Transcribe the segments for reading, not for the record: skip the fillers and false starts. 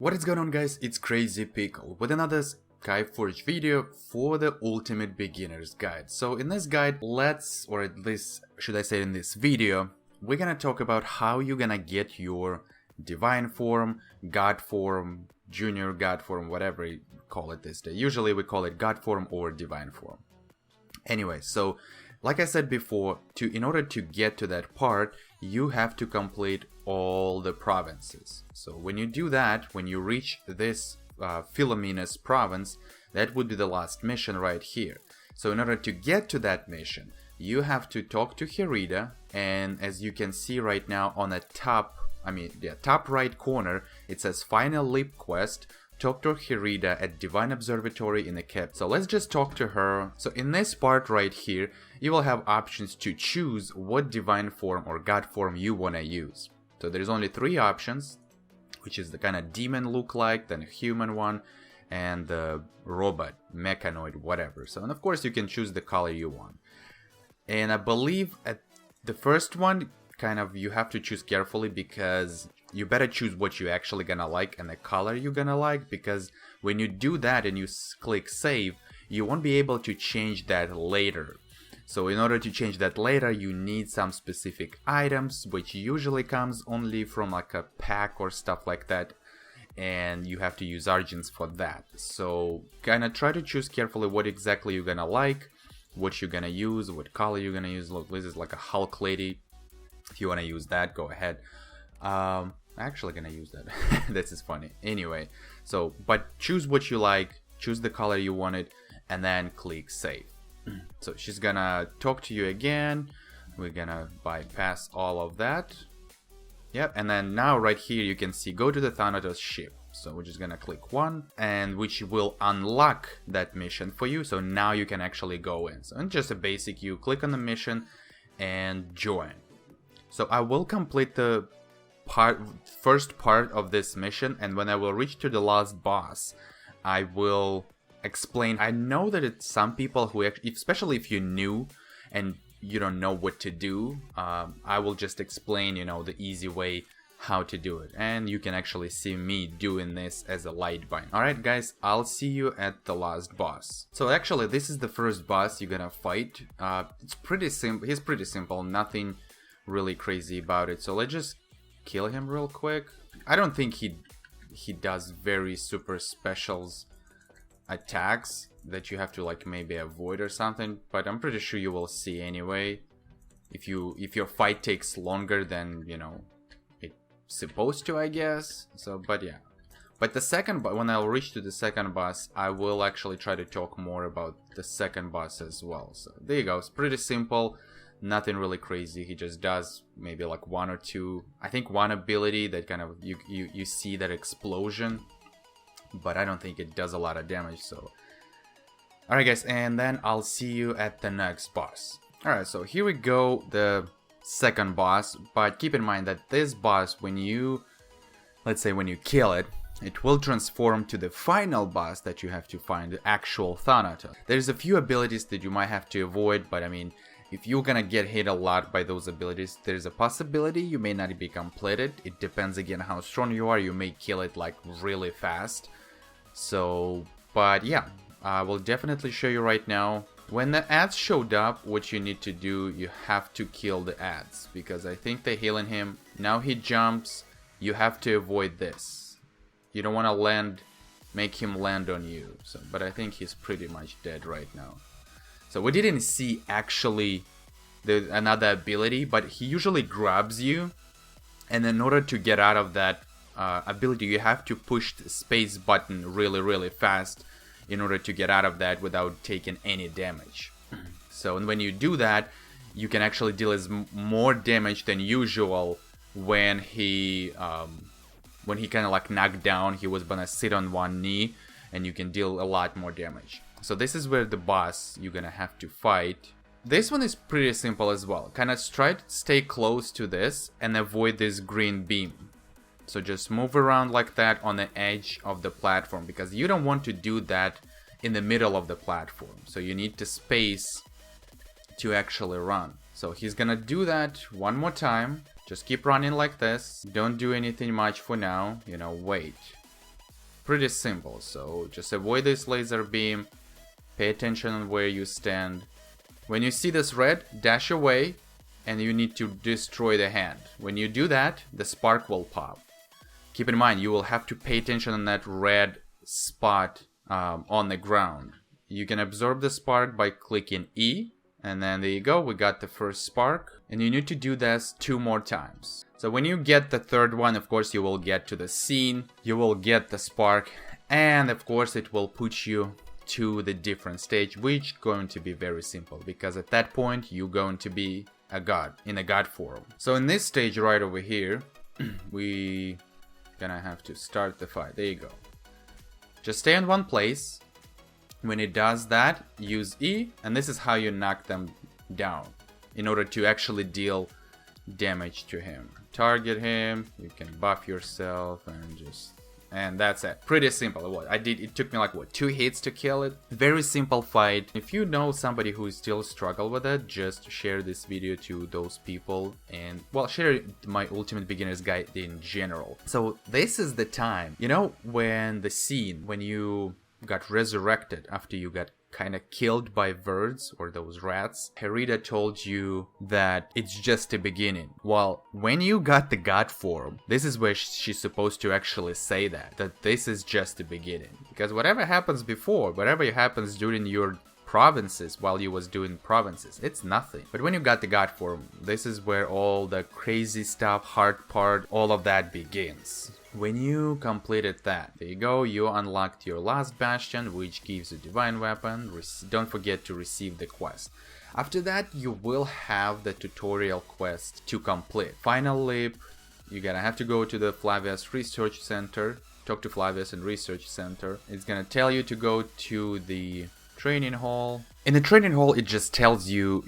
What is going on, guys? It's Crazy Pickle with another Skyforge video for the Ultimate Beginner's Guide. So in this guide, or at least should I say in this video, we're gonna talk about how you're gonna get your Divine Form, God Form, Junior God Form, whatever you call it this day. Usually we call it God Form or Divine Form. Anyway, so like I said before, in order to get to that part, you have to complete all the provinces. So when you do that, when you reach this Philomena's province, that would be the last mission right here. So in order to get to that mission, you have to talk to Herida, and as you can see right now on the top right corner, it says Final Leap Quest. Talk to Herida at Divine Observatory in the capital. So let's just talk to her. So in this part right here, you will have options to choose what Divine Form or God Form you want to use. So there's only 3 options, which is the kind of demon look-like, then a human one, and the robot, mechanoid, whatever. So, and of course you can choose the color you want. And I believe at the first one, you have to choose carefully, because you better choose what you're actually gonna like and the color you're gonna like, because when you do that and you click save, you won't be able to change that later. So in order to change that later, you need some specific items, which usually comes only from like a pack or stuff like that, and you have to use Argents for that. So try to choose carefully what exactly you're gonna like, what you're gonna use, what color you're gonna use. Look, this is like a Hulk lady. If you wanna use that, go ahead. I'm actually gonna use that. This is funny. Anyway, so but choose what you like, choose the color you wanted, and then click save. So she's gonna talk to you again. We're gonna bypass all of that. Yep, and then now right here you can see go to the Thanatos ship. So we're just gonna click 1, and which will unlock that mission for you. So now you can actually go in. So it's just a basic, you click on the mission and join. So I will complete the first part of this mission, and when I will reach to the last boss, I will explain. I know that it's some people who actually, especially if you're new and you don't know what to do, I will just explain, the easy way how to do it, and you can actually see me doing this as a light bind. Alright guys, I'll see you at the last boss. So actually this is the first boss you're gonna fight. It's pretty simple. He's pretty simple, nothing really crazy about it. So let's just kill him real quick. I don't think he does very super specials attacks that you have to maybe avoid or something, but I'm pretty sure you will see anyway. If your fight takes longer than it's supposed to, I guess. So but yeah, but the second, when I'll reach to the second boss, I will actually try to talk more about the second boss as well. So there you go. It's pretty simple, nothing really crazy. He just does maybe 1 or 2, I think 1 ability that you see that explosion, but I don't think it does a lot of damage. So alright guys, and then I'll see you at the next boss. Alright, so here we go, the second boss, but keep in mind that this boss, when you kill it, it will transform to the final boss that you have to find, the actual Thanatos. There's a few abilities that you might have to avoid, but I mean, if you're gonna get hit a lot by those abilities, there's a possibility you may not be completed. It depends again how strong you are. You may kill it really fast. So, but yeah, I will definitely show you right now. When the ads showed up, what you need to do, you have to kill the ads, because I think they're healing him. Now he jumps. You have to avoid this. You don't want to make him land on you. So, but I think he's pretty much dead right now. So we didn't see actually another ability, but he usually grabs you, and in order to get out of that ability, you have to push the space button really fast in order to get out of that without taking any damage. So, and when you do that, you can actually deal more damage than usual. When he knocked down, he was gonna sit on 1 knee, and you can deal a lot more damage. So this is where the boss you're gonna have to fight. This one is pretty simple as well. Try to stay close to this and avoid this green beam. So just move around like that on the edge of the platform, because you don't want to do that in the middle of the platform. So you need to space to actually run. So he's gonna do that 1 more time. Just keep running like this. Don't do anything much for now. Wait. Pretty simple. So just avoid this laser beam. Pay attention on where you stand. When you see this red, dash away, and you need to destroy the hand. When you do that, the spark will pop. Keep in mind, you will have to pay attention on that red spot on the ground. You can absorb the spark by clicking E, and then there you go, we got the first spark. And you need to do this 2 more times. So when you get the third one, of course, you will get to the scene, you will get the spark, and of course it will put you to the different stage, which going to be very simple, because at that point you're going to be a god, in a god form. So in this stage right over here, we gonna have to start the fight. There you go. Just stay in one place. When it does that, use E, and this is how you knock them down in order to actually deal damage to him. Target him, you can buff yourself, and that's it. Pretty simple. It took me like 2 hits to kill it. Very simple fight. If you know somebody who still struggle with it, just share this video to those people, and well, share my Ultimate Beginner's Guide in general. So this is the time, you know, when you got resurrected after you got kind of killed by birds or those rats, Herida told you that it's just a beginning. Well, when you got the god form, this is where she's supposed to actually say that this is just a beginning. Because whatever happens before, whatever happens during your provinces while you was doing provinces, it's nothing. But when you got the god form, this is where all the crazy stuff, hard part, all of that begins. When you completed that, there you go, you unlocked your last bastion, which gives you divine weapon. Don't forget to receive the quest. After that, you will have the tutorial quest to complete. Final leap, you're gonna have to go to the Flavius Research Center, talk to Flavius in Research Center. It's gonna tell you to go to the training hall. In the training hall, it just tells you,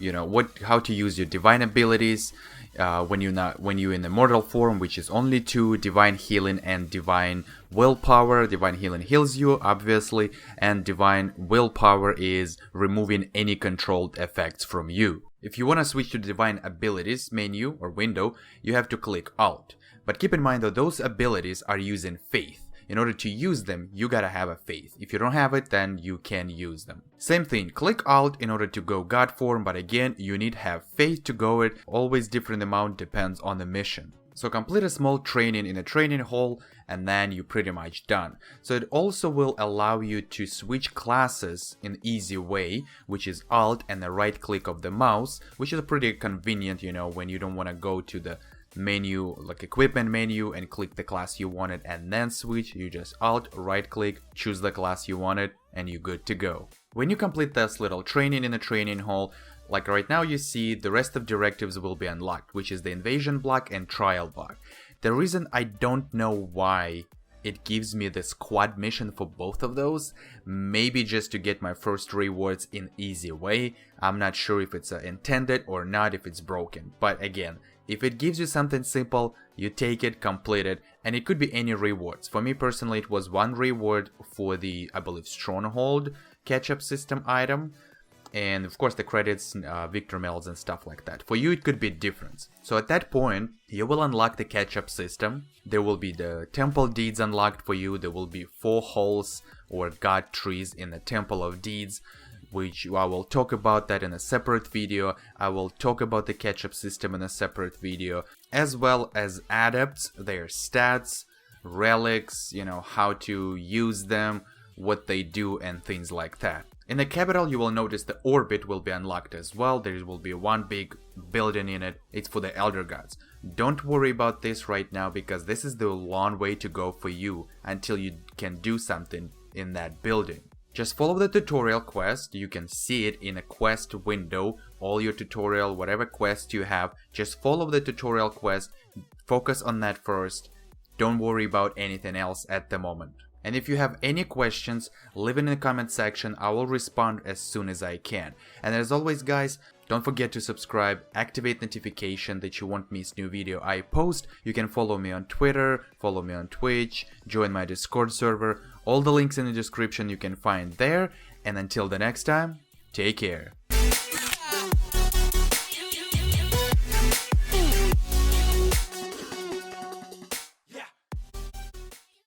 how to use your divine abilities. When you're in the mortal form, which is only 2, divine healing and divine willpower. Divine healing heals you, obviously, and divine willpower is removing any controlled effects from you. If you want to switch to divine abilities menu or window, you have to click Alt. But keep in mind that those abilities are using faith. In order to use them, you gotta have a faith. If you don't have it, then you can use them. Same thing, click Alt in order to go God form, but again, you need to have faith to go it. Always different amount, depends on the mission. So complete a small training in a training hall, and then you're pretty much done. So it also will allow you to switch classes in easy way, which is Alt and the right click of the mouse, which is pretty convenient, when you don't want to go to the menu, like equipment menu, and click the class you wanted and then switch. You just Alt, right click, choose the class you wanted, and you're good to go. When you complete this little training in the training hall, like right now you see the rest of directives will be unlocked, which is the invasion block and trial block. The reason I don't know why it gives me this quad mission for both of those, maybe just to get my first rewards in easy way. I'm not sure if it's intended or not, if it's broken, but again, if it gives you something simple, you take it, complete it, and it could be any rewards. For me personally, it was 1 reward for the, I believe, Stronghold catch-up system item, and of course the credits, victor medals and stuff like that. For you, it could be different. So at that point, you will unlock the catch-up system. There will be the temple deeds unlocked for you. There will be 4 halls or god trees in the temple of deeds, which I will talk about that in a separate video. I will talk about the catch-up system in a separate video, as well as adepts, their stats, relics, how to use them, what they do, and things like that. In the capital, you will notice the orbit will be unlocked as well. There will be 1 big building in it. It's for the elder gods. Don't worry about this right now, because this is the long way to go for you until you can do something in that building. Just follow the tutorial quest. You can see it in a quest window. All your tutorial, whatever quest you have, just follow the tutorial quest. Focus on that first. Don't worry about anything else at the moment. And if you have any questions, leave it in the comment section. I will respond as soon as I can. And as always, guys, don't forget to subscribe, activate notification that you won't miss new video I post. You can follow me on Twitter, follow me on Twitch, join my Discord server. All the links in the description you can find there. And until the next time, take care.